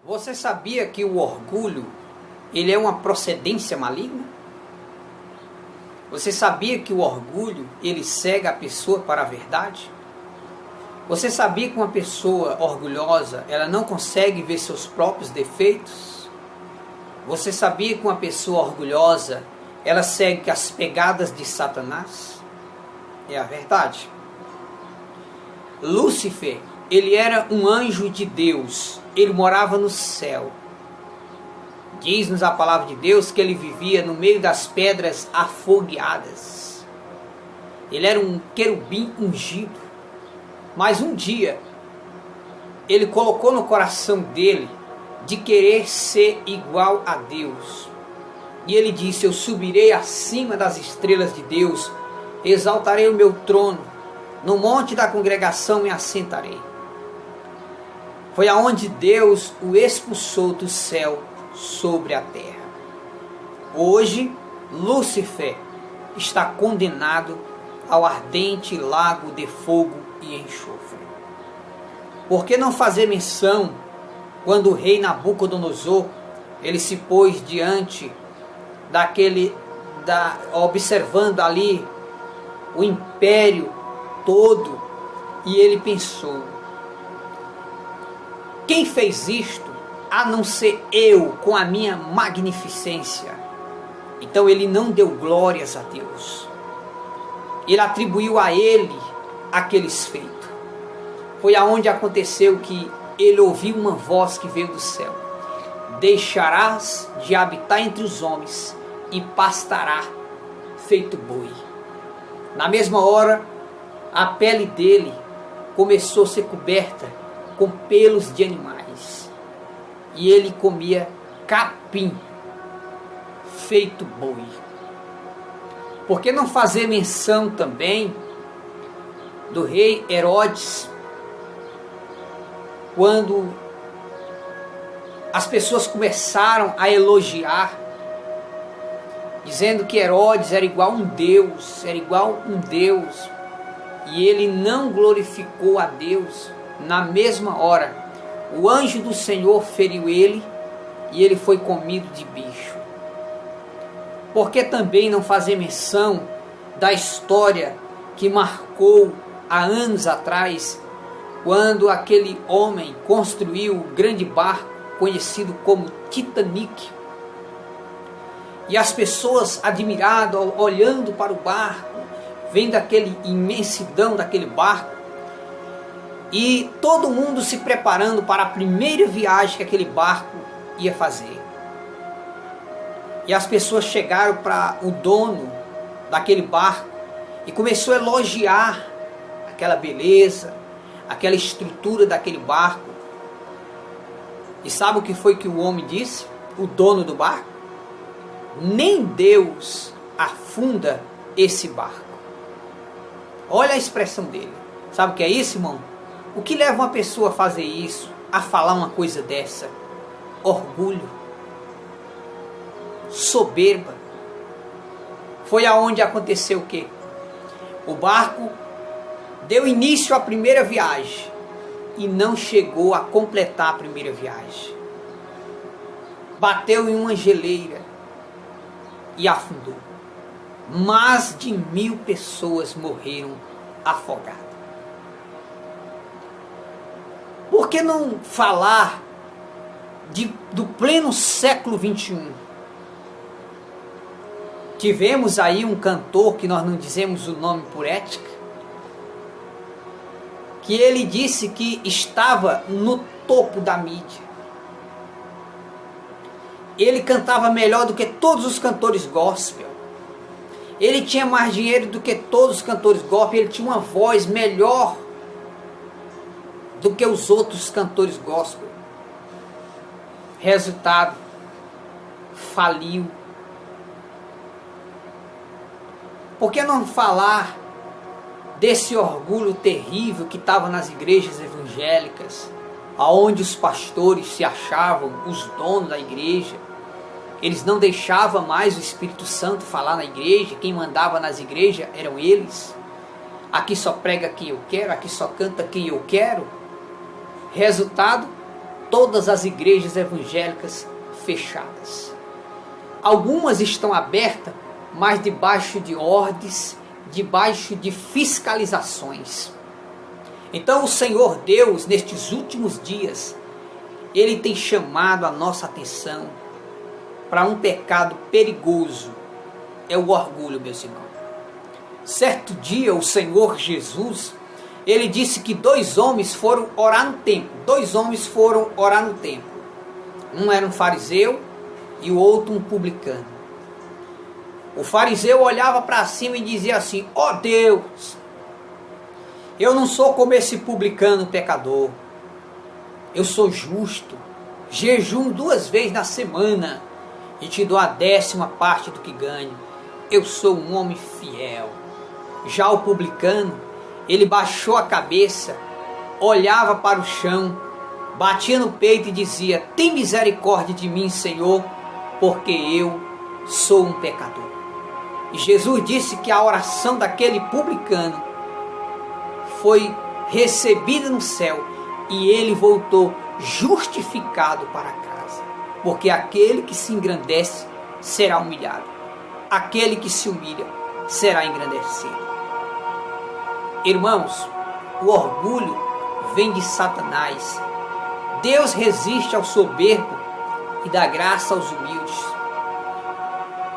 Você sabia que o orgulho, ele é uma procedência maligna? Você sabia que o orgulho, ele cega a pessoa para a verdade? Você sabia que uma pessoa orgulhosa, ela não consegue ver seus próprios defeitos? Você sabia que uma pessoa orgulhosa, ela segue as pegadas de Satanás? É a verdade. Lúcifer, ele era um anjo de Deus, ele morava no céu. Diz-nos a palavra de Deus que ele vivia no meio das pedras afogueadas. Ele era um querubim ungido. Mas um dia, ele colocou no coração dele de querer ser igual a Deus. E ele disse: eu subirei acima das estrelas de Deus, exaltarei o meu trono, no monte da congregação me assentarei. Foi aonde Deus o expulsou do céu sobre a terra. Hoje, Lúcifer está condenado ao ardente lago de fogo e enxofre. Por que não fazer menção quando o rei Nabucodonosor ele se pôs diante observando ali o império todo, e ele pensou: quem fez isto a não ser eu com a minha magnificência? Então ele não deu glórias a Deus. Ele atribuiu a ele aqueles feitos. Foi aonde aconteceu que ele ouviu uma voz que veio do céu: deixarás de habitar entre os homens e pastará feito boi. Na mesma hora, a pele dele começou a ser coberta com pelos de animais, e ele comia capim feito boi. Por que não fazer menção também do rei Herodes, quando as pessoas começaram a elogiar, dizendo que Herodes era igual um Deus, e ele não glorificou a Deus. Na mesma hora, o anjo do Senhor feriu ele, e ele foi comido de bicho. Por que também não fazer menção da história que marcou há anos atrás, quando aquele homem construiu o grande barco conhecido como Titanic, e as pessoas admiradas, olhando para o barco, vendo aquele imensidão daquele barco, e todo mundo se preparando para a primeira viagem que aquele barco ia fazer. E as pessoas chegaram para o dono daquele barco e começou a elogiar aquela beleza, aquela estrutura daquele barco. E sabe o que foi que o homem disse? O dono do barco: nem Deus afunda esse barco. Olha a expressão dele. Sabe o que é isso, irmão? O que leva uma pessoa a fazer isso, a falar uma coisa dessa? Orgulho, soberba. Foi aonde aconteceu o quê? O barco deu início à primeira viagem e não chegou a completar a primeira viagem. Bateu em uma geleira e afundou. Mais de 1000 pessoas morreram afogadas. Por que não falar do pleno século 21? Tivemos aí um cantor, que nós não dizemos o nome por ética, que ele disse que estava no topo da mídia. Ele cantava melhor do que todos os cantores gospel. Ele tinha mais dinheiro do que todos os cantores gospel. Ele tinha uma voz melhor do que os outros cantores gospel. Resultado: faliu. Por que não falar desse orgulho terrível que estava nas igrejas evangélicas, aonde os pastores se achavam os donos da igreja? Eles não deixavam mais o Espírito Santo falar na igreja. Quem mandava nas igrejas eram eles. Aqui só prega quem eu quero, aqui só canta quem eu quero. Resultado: todas as igrejas evangélicas fechadas. Algumas estão abertas, mas debaixo de ordens, debaixo de fiscalizações. Então o Senhor Deus, nestes últimos dias, Ele tem chamado a nossa atenção para um pecado perigoso, é o orgulho, meus irmãos. Certo dia o Senhor Jesus, Ele disse que 2 homens foram orar no templo. 2 homens foram orar no templo. Um era um fariseu e o outro um publicano. O fariseu olhava para cima e dizia assim: ó Deus, eu não sou como esse publicano pecador. Eu sou justo, jejuo 2 vezes na semana e te dou a 10ª parte do que ganho. Eu sou um homem fiel. Já o publicano, ele baixou a cabeça, olhava para o chão, batia no peito e dizia: tem misericórdia de mim, Senhor, porque eu sou um pecador. E Jesus disse que a oração daquele publicano foi recebida no céu e ele voltou justificado para casa. Porque aquele que se engrandece será humilhado, aquele que se humilha será engrandecido. Irmãos, o orgulho vem de Satanás. Deus resiste ao soberbo e dá graça aos humildes.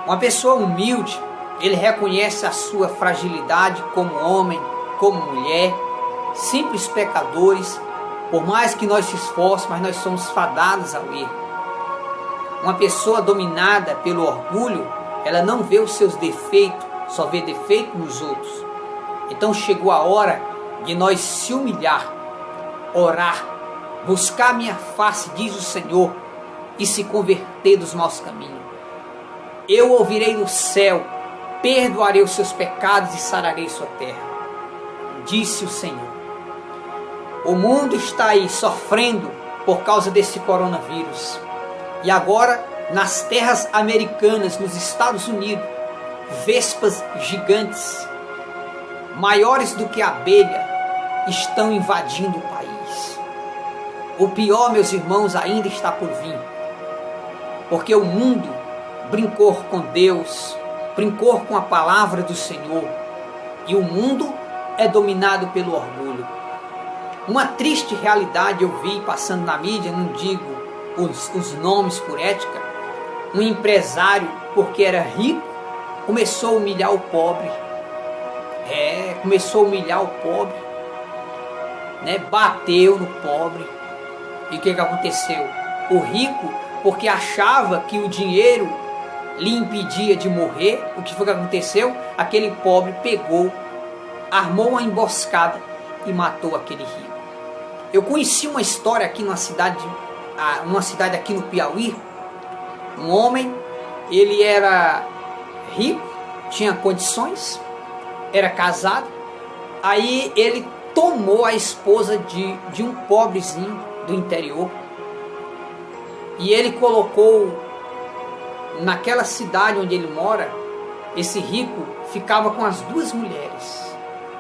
Uma pessoa humilde, ele reconhece a sua fragilidade como homem, como mulher, simples pecadores. Por mais que nós se esforcemos, mas nós somos fadados ao erro. Uma pessoa dominada pelo orgulho, ela não vê os seus defeitos, só vê defeito nos outros. Então chegou a hora de nós se humilhar, orar, buscar minha face, diz o Senhor, e se converter dos maus caminhos. Eu ouvirei do céu, perdoarei os seus pecados e sararei sua terra, disse o Senhor. O mundo está aí sofrendo por causa desse coronavírus. E agora, nas terras americanas, nos Estados Unidos, vespas gigantes, maiores do que a abelha, estão invadindo o país. O pior, meus irmãos, ainda está por vir. Porque o mundo brincou com Deus, brincou com a palavra do Senhor. E o mundo é dominado pelo orgulho. Uma triste realidade eu vi passando na mídia, não digo os nomes por ética. Um empresário, porque era rico, começou a humilhar o pobre. Começou a humilhar o pobre, bateu no pobre. E o que aconteceu? O rico, porque achava que o dinheiro lhe impedia de morrer, o que foi que aconteceu? Aquele pobre pegou, armou uma emboscada e matou aquele rico. Eu conheci uma história aqui numa cidade aqui no Piauí. Um homem, ele era rico, tinha condições, era casado. Aí ele tomou a esposa de um pobrezinho do interior. E ele colocou naquela cidade onde ele mora. Esse rico ficava com as 2 mulheres,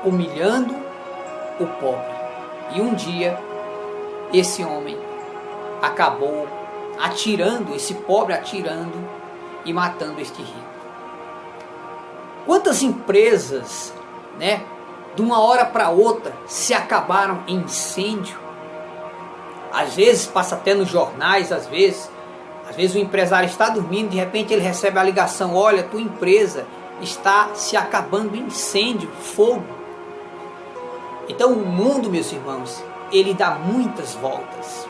humilhando o pobre. E um dia, esse homem acabou atirando, esse pobre atirando e matando este rico. Quantas empresas, de uma hora para outra, se acabaram em incêndio? Às vezes, passa até nos jornais, às vezes o empresário está dormindo, de repente ele recebe a ligação: olha, tua empresa está se acabando em incêndio, fogo. Então o mundo, meus irmãos, ele dá muitas voltas.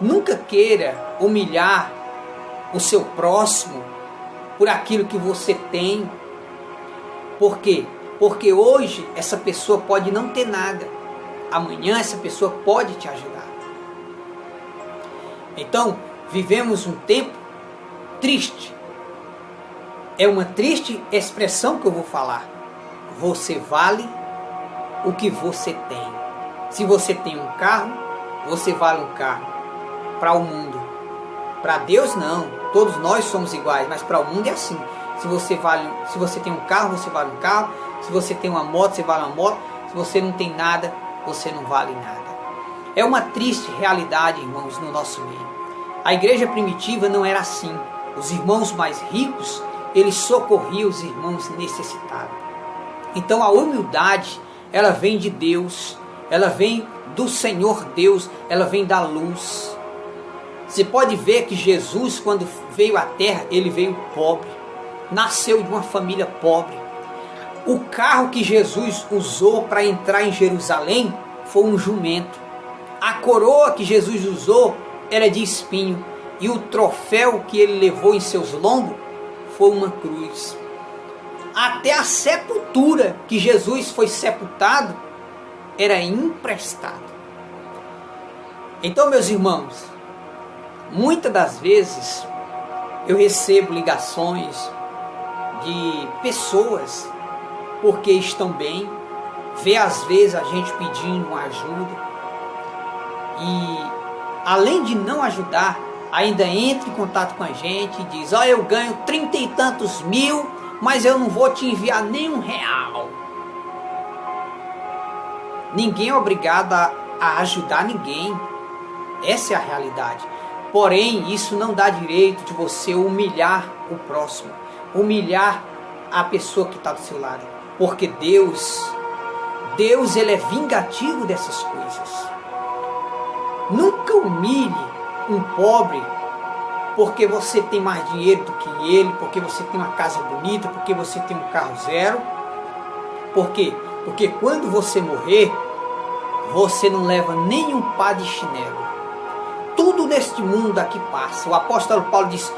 Nunca queira humilhar o seu próximo por aquilo que você tem. Por quê? Porque hoje essa pessoa pode não ter nada. Amanhã essa pessoa pode te ajudar. Então, vivemos um tempo triste. É uma triste expressão que eu vou falar. Você vale o que você tem. Se você tem um carro, você vale um carro. Para o mundo. Para Deus não. Todos nós somos iguais, mas para o mundo é assim. Se você tem um carro, você vale um carro. Se você tem uma moto, você vale uma moto. Se você não tem nada, você não vale nada. É uma triste realidade, irmãos, no nosso meio. A igreja primitiva não era assim. Os irmãos mais ricos, eles socorriam os irmãos necessitados. Então a humildade, ela vem de Deus, ela vem do Senhor Deus, ela vem da luz. Você pode ver que Jesus, quando veio à terra, ele veio pobre, nasceu de uma família pobre. O carro que Jesus usou para entrar em Jerusalém foi um jumento. A coroa que Jesus usou era de espinho, e o troféu que ele levou em seus lombos foi uma cruz. Até a sepultura que Jesus foi sepultado era emprestado. Então, meus irmãos, muitas das vezes eu recebo ligações de pessoas porque estão bem, vê às vezes a gente pedindo uma ajuda e além de não ajudar, ainda entra em contato com a gente e diz: ó, eu ganho 30 e tantos mil, mas eu não vou te enviar nem R$1. Ninguém é obrigado a ajudar ninguém. Essa é a realidade. Porém, isso não dá direito de você humilhar o próximo, humilhar a pessoa que está do seu lado. Porque Deus ele é vingativo dessas coisas. Nunca humilhe um pobre porque você tem mais dinheiro do que ele, porque você tem uma casa bonita, porque você tem um carro zero. Por quê? Porque quando você morrer, você não leva nenhum par de chinelo. Tudo neste mundo aqui passa. O apóstolo Paulo diz: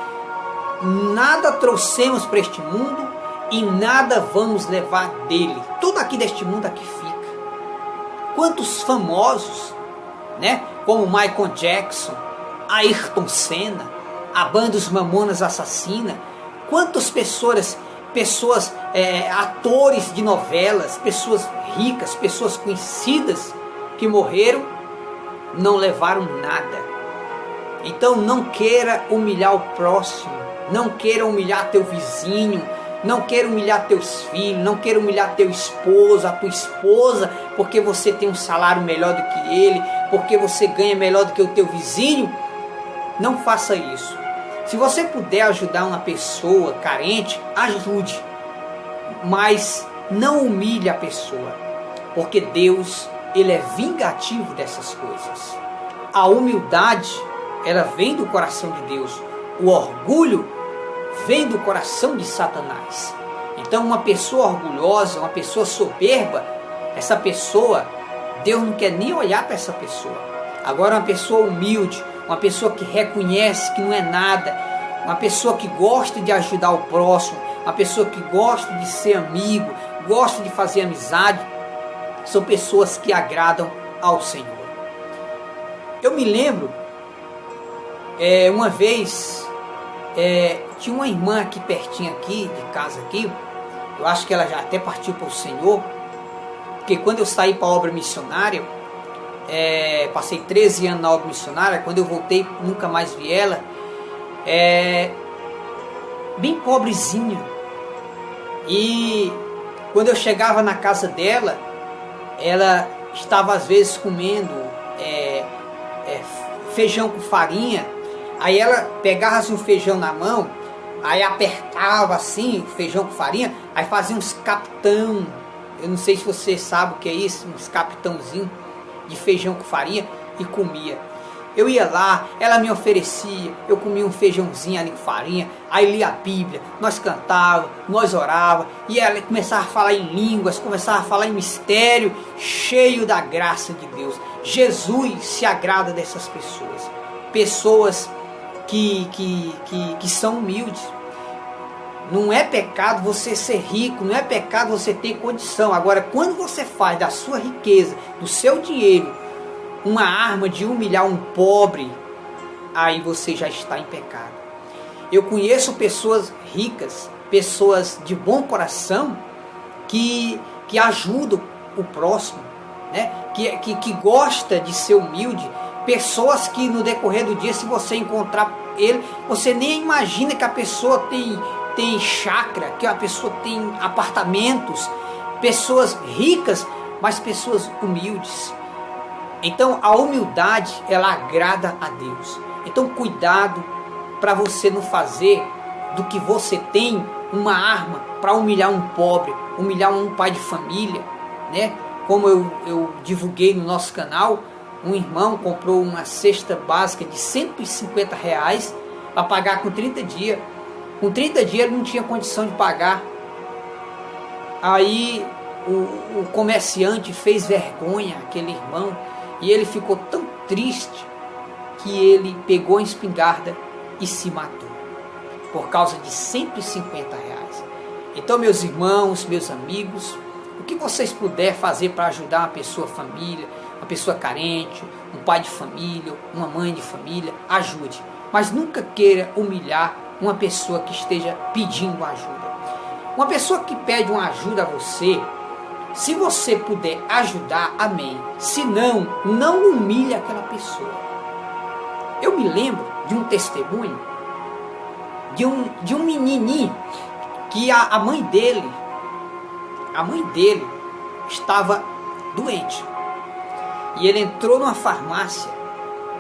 nada trouxemos para este mundo e nada vamos levar dele. Tudo aqui deste mundo aqui fica. Quantos famosos, né? Como Michael Jackson, Ayrton Senna, a banda Os Mamonas Assassina, quantas pessoas, atores de novelas, pessoas ricas, pessoas conhecidas que morreram, não levaram nada. Então não queira humilhar o próximo, não queira humilhar teu vizinho, não queira humilhar teus filhos, não queira humilhar teu esposo, a tua esposa, porque você tem um salário melhor do que ele, porque você ganha melhor do que o teu vizinho. Não faça isso. Se você puder ajudar uma pessoa carente, ajude, mas não humilhe a pessoa, porque Deus, ele é vingativo dessas coisas. A humildade, ela vem do coração de Deus. O orgulho vem do coração de Satanás. Então uma pessoa orgulhosa, uma pessoa soberba, essa pessoa, Deus não quer nem olhar para essa pessoa. Agora uma pessoa humilde, uma pessoa que reconhece que não é nada, uma pessoa que gosta de ajudar o próximo, uma pessoa que gosta de ser amigo, gosta de fazer amizade, são pessoas que agradam ao Senhor. Eu me lembro, uma vez, tinha uma irmã aqui pertinho aqui, de casa aqui, eu acho que ela já até partiu para o Senhor, porque quando eu saí para a obra missionária, passei 13 anos na obra missionária, quando eu voltei nunca mais vi ela, bem pobrezinha, e quando eu chegava na casa dela, ela estava às vezes comendo feijão com farinha. Aí ela pegava assim, um feijão na mão, aí apertava assim o feijão com farinha, aí fazia uns capitão. Eu não sei se você sabe o que é isso, uns capitãozinho de feijão com farinha, e comia. Eu ia lá, ela me oferecia, eu comia um feijãozinho ali com farinha, aí lia a Bíblia, nós cantava, nós orava, e ela começava a falar em línguas, começava a falar em mistério, cheio da graça de Deus. Jesus se agrada dessas pessoas, pessoas que são humildes. Não é pecado você ser rico, não é pecado você ter condição. Agora, quando você faz da sua riqueza, do seu dinheiro, uma arma de humilhar um pobre, aí você já está em pecado. Eu conheço pessoas ricas, pessoas de bom coração, que ajudam o próximo, né? que gosta de ser humilde, pessoas que no decorrer do dia, se você encontrar ele, você nem imagina que a pessoa tem chácara, que a pessoa tem apartamentos, pessoas ricas, mas pessoas humildes. Então a humildade, ela agrada a Deus. Então cuidado para você não fazer do que você tem uma arma para humilhar um pobre, humilhar um pai de família, né? Como eu divulguei no nosso canal, um irmão comprou uma cesta básica de R$150 para pagar com 30 dias. Com 30 dias ele não tinha condição de pagar. Aí o comerciante fez vergonha àquele irmão e ele ficou tão triste que ele pegou a espingarda e se matou por causa de R$150. Então, meus irmãos, meus amigos, o que vocês puderem fazer para ajudar uma pessoa, família, uma pessoa carente, um pai de família, uma mãe de família, ajude. Mas nunca queira humilhar uma pessoa que esteja pedindo ajuda. Uma pessoa que pede uma ajuda a você, se você puder ajudar, amém. Se não, não humilhe aquela pessoa. Eu me lembro de um testemunho de um menininho que a mãe dele estava doente. E ele entrou numa farmácia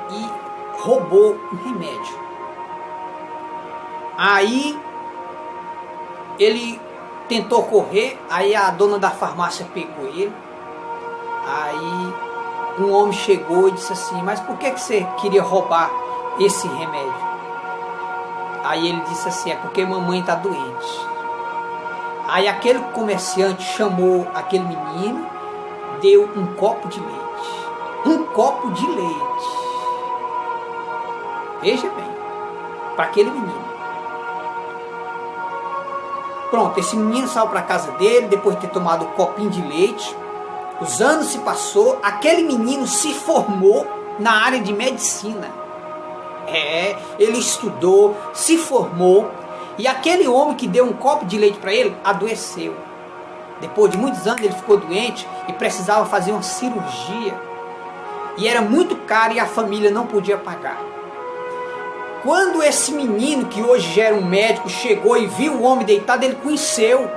e roubou um remédio. Aí ele tentou correr, aí a dona da farmácia pegou ele. Aí um homem chegou e disse assim: mas por que você queria roubar esse remédio? Aí ele disse assim: é porque mamãe está doente. Aí aquele comerciante chamou aquele menino, deu um copo de leite. Um copo de leite. Veja bem, para aquele menino. Pronto, esse menino saiu para casa dele, depois de ter tomado um copinho de leite. Os anos se passou, aquele menino se formou na área de medicina. Ele estudou, se formou, e aquele homem que deu um copo de leite para ele, adoeceu. Depois de muitos anos ele ficou doente e precisava fazer uma cirurgia. E era muito caro e a família não podia pagar. Quando esse menino, que hoje já era um médico, chegou e viu o homem deitado, ele conheceu.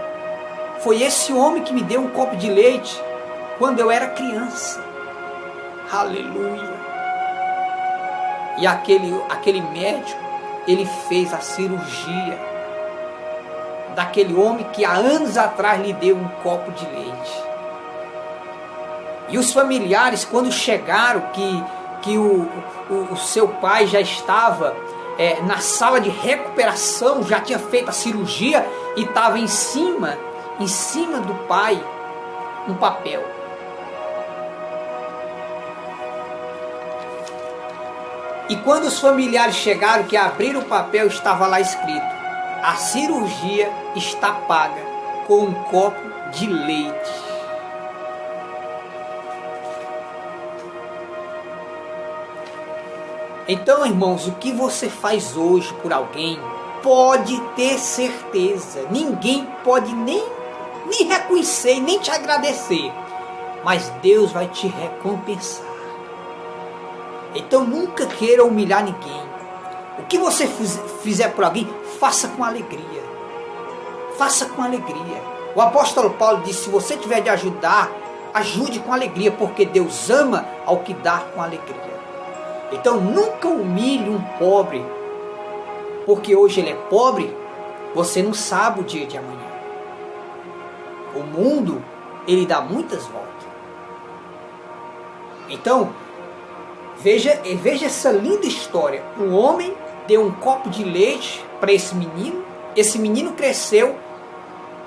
Foi esse homem que me deu um copo de leite quando eu era criança. Aleluia. E aquele médico, ele fez a cirurgia daquele homem que há anos atrás lhe deu um copo de leite. E os familiares, quando chegaram que o seu pai já estava na sala de recuperação, já tinha feito a cirurgia e estava em cima do pai um papel. E quando os familiares chegaram, que abriram o papel, estava lá escrito: a cirurgia está paga com um copo de leite. Então, irmãos, o que você faz hoje por alguém, pode ter certeza, ninguém pode nem reconhecer, nem te agradecer, mas Deus vai te recompensar. Então nunca queira humilhar ninguém. O que você fizer por alguém, faça com alegria. Faça com alegria. O apóstolo Paulo disse: se você tiver de ajudar, ajude com alegria, porque Deus ama ao que dá com alegria. Então nunca humilhe um pobre, porque hoje ele é pobre, você não sabe o dia de amanhã. O mundo, ele dá muitas voltas. Então, veja essa linda história. Um homem deu um copo de leite para esse menino cresceu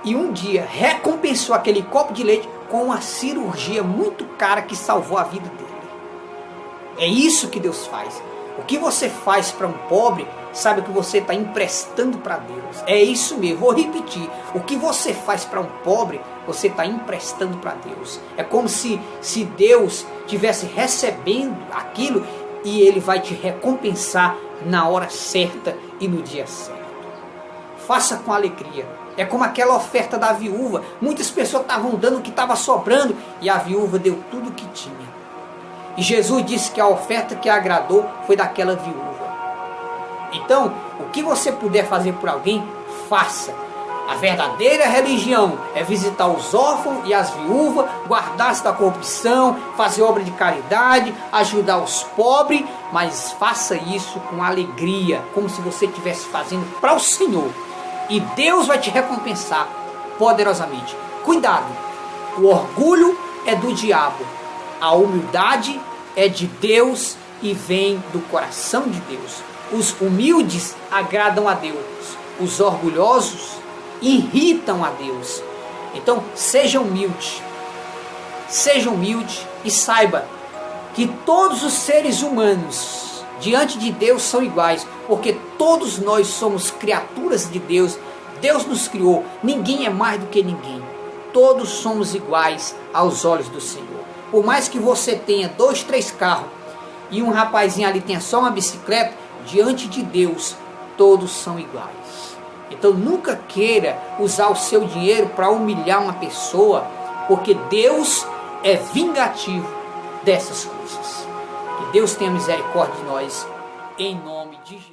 e um dia recompensou aquele copo de leite com uma cirurgia muito cara que salvou a vida dele. É isso que Deus faz. O que você faz para um pobre, sabe que você está emprestando para Deus. É isso mesmo, vou repetir. O que você faz para um pobre, você está emprestando para Deus. É como se Deus estivesse recebendo aquilo e Ele vai te recompensar na hora certa e no dia certo. Faça com alegria. É como aquela oferta da viúva. Muitas pessoas estavam dando o que estava sobrando e a viúva deu tudo o que tinha. E Jesus disse que a oferta que agradou foi daquela viúva. Então, o que você puder fazer por alguém, faça. A verdadeira religião é visitar os órfãos e as viúvas, guardar-se da corrupção, fazer obra de caridade, ajudar os pobres, mas faça isso com alegria, como se você estivesse fazendo para o Senhor. E Deus vai te recompensar poderosamente. Cuidado, o orgulho é do diabo, a humildade é de Deus e vem do coração de Deus. Os humildes agradam a Deus, os orgulhosos irritam a Deus. Então seja humilde e saiba que todos os seres humanos diante de Deus são iguais, porque todos nós somos criaturas de Deus. Deus nos criou, ninguém é mais do que ninguém, todos somos iguais aos olhos do Senhor. Por mais que você tenha 2, 3 carros e um rapazinho ali tenha só uma bicicleta, diante de Deus todos são iguais. Então nunca queira usar o seu dinheiro para humilhar uma pessoa, porque Deus é vingativo dessas coisas. Que Deus tenha misericórdia de nós, em nome de Jesus.